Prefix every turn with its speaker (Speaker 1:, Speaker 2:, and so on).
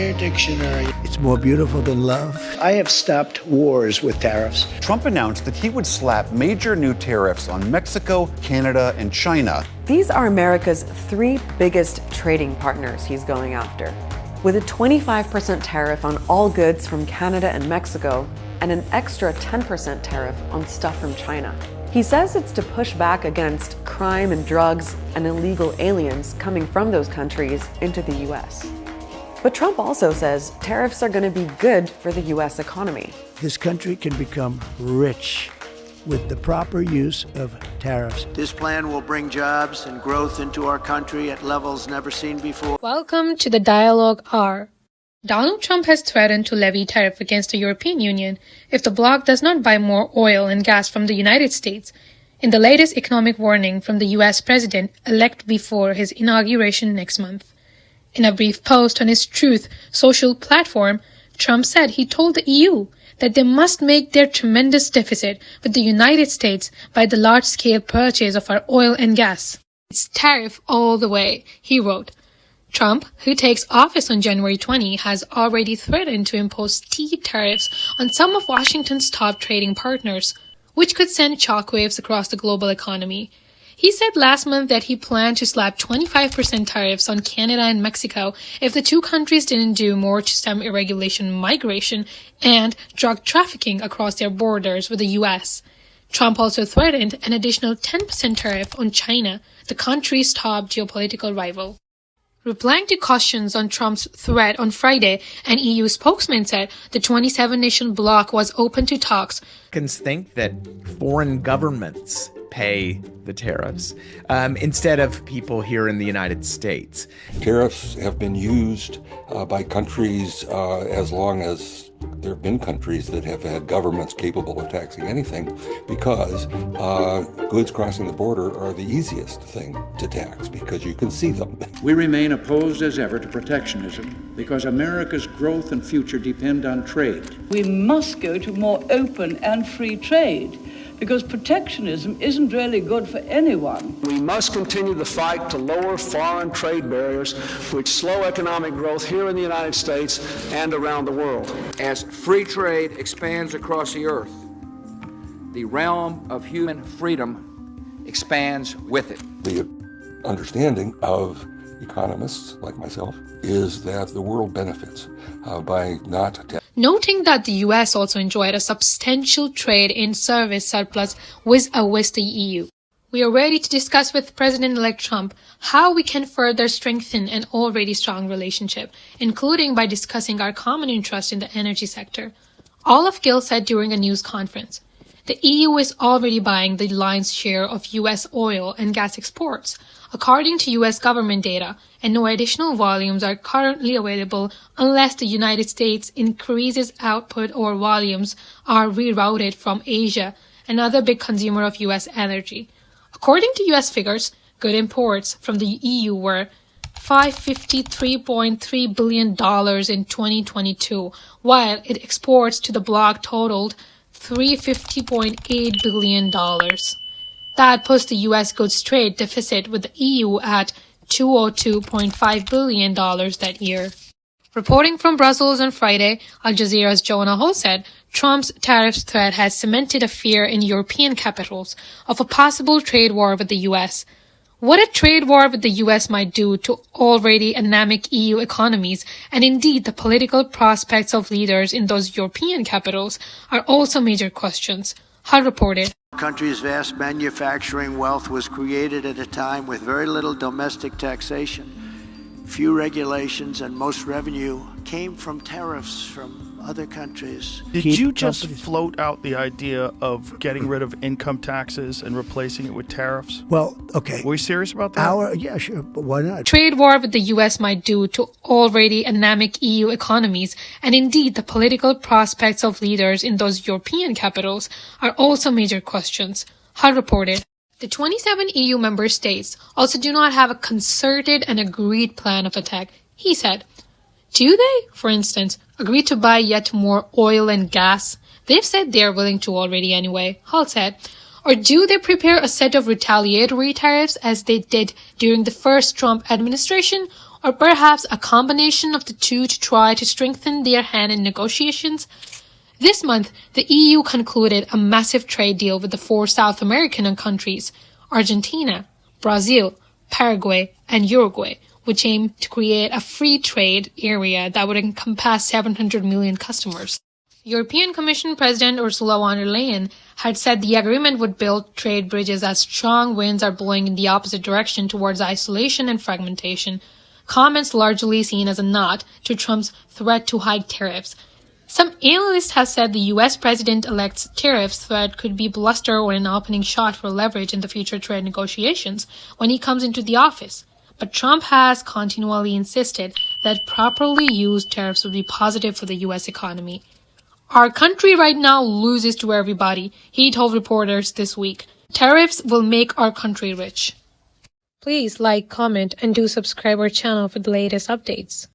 Speaker 1: entire dictionary. It's more beautiful than love. I have stopped wars with tariffs.
Speaker 2: Trump announced that he would slap major new tariffs on Mexico, Canada, and China.
Speaker 3: These are America's three biggest trading partners he's going after. With a 25% tariff on all goods from Canada and Mexico, and an extra 10% tariff on stuff from China. He says it's to push back against crime and drugs and illegal aliens coming from those countries into the US. But Trump also says tariffs are going to be good for the US economy.
Speaker 1: This country can become rich with the proper use of tariffs. This plan will bring jobs and growth into our country at levels never seen before.
Speaker 4: Welcome to the Dialogue R. Donald Trump has threatened to levy tariff against the European Union if the bloc does not buy more oil and gas from the United States, in the latest economic warning from the US president-elect before his inauguration next month. In a brief post on his Truth social platform, Trump said he told the EU that they must make their tremendous deficit with the United States by the large-scale purchase of our oil and gas. It's tariff all the way, he wrote. Trump, who takes office on January 20, has already threatened to impose steep tariffs on some of Washington's top trading partners, which could send shockwaves across the global economy. He said last month that he planned to slap 25% tariffs on Canada and Mexico if the two countries didn't do more to stem irregular migration and drug trafficking across their borders with the U.S. Trump also threatened an additional 10% tariff on China, the country's top geopolitical rival. Replying to questions on Trump's threat on Friday, an EU spokesman said the 27-nation bloc was open to talks.
Speaker 5: Americans think that foreign governments pay the tariffs instead of people here in the United States.
Speaker 6: Tariffs have been used by countries as long as there have been countries that have had governments capable of taxing anything, because goods crossing the border are the easiest thing to tax because you can see them.
Speaker 7: We remain opposed as ever to protectionism because America's growth and future depend on trade.
Speaker 8: We must go to more open and free trade, because protectionism isn't really good for anyone.
Speaker 9: We must continue the fight to lower foreign trade barriers which slow economic growth here in the United States and around the world.
Speaker 10: As free trade expands across the earth, the realm of human freedom expands with it.
Speaker 6: The understanding of economists like myself is that the world benefits by not
Speaker 4: noting that the US also enjoyed a substantial trade in service surplus with the EU. We are ready to discuss with President-elect Trump how we can further strengthen an already strong relationship, including by discussing our common interest in the energy sector. Olaf Gill said during a news conference, the EU is already buying the lion's share of US oil and gas exports, according to US government data, and no additional volumes are currently available unless the United States increases output or volumes are rerouted from Asia, another big consumer of US energy. According to US figures, good imports from the EU were $553.3 billion in 2022, while its exports to the bloc totaled $350.8 billion. That puts the U.S. goods trade deficit with the EU at $202.5 billion that year. Reporting from Brussels on Friday, Al Jazeera's Jonah Hull said Trump's tariffs threat has cemented a fear in European capitals of a possible trade war with the U.S. What a trade war with the U.S. might do to already anemic EU economies, and indeed the political prospects of leaders in those European capitals, are also major questions, Hull reported.
Speaker 1: The country's vast manufacturing wealth was created at a time with very little domestic taxation, few regulations, and most revenue came from tariffs from other countries.
Speaker 11: Did you just float out the idea of getting rid of income taxes and replacing it with tariffs?
Speaker 1: Well, okay.
Speaker 11: Were you serious about that?
Speaker 1: Yeah, sure, but why not?
Speaker 4: Trade war with the U.S. might do to already anemic EU economies, and indeed the political prospects of leaders in those European capitals, are also major questions, Hull reported. The 27 EU member states also do not have a concerted and agreed plan of attack, he said. Do they, for instance, agree to buy yet more oil and gas? They've said they're willing to already anyway, Hull said. Or do they prepare a set of retaliatory tariffs as they did during the first Trump administration? or perhaps a combination of the two to try to strengthen their hand in negotiations? This month, the EU concluded a massive trade deal with the 4 South American countries, Argentina, Brazil, Paraguay, and Uruguay, which aim to create a free trade area that would encompass 700 million customers. European Commission President Ursula von der Leyen had said the agreement would build trade bridges as strong winds are blowing in the opposite direction towards isolation and fragmentation, comments largely seen as a nod to Trump's threat to hike tariffs. Some analysts have said the U.S. president-elect's tariffs threat could be bluster or an opening shot for leverage in the future trade negotiations when he comes into the office. But Trump has continually insisted that properly used tariffs would be positive for the U.S. economy. Our country right now loses to everybody, he told reporters this week. Tariffs will make our country rich. Please like, comment, and do subscribe our channel for the latest updates.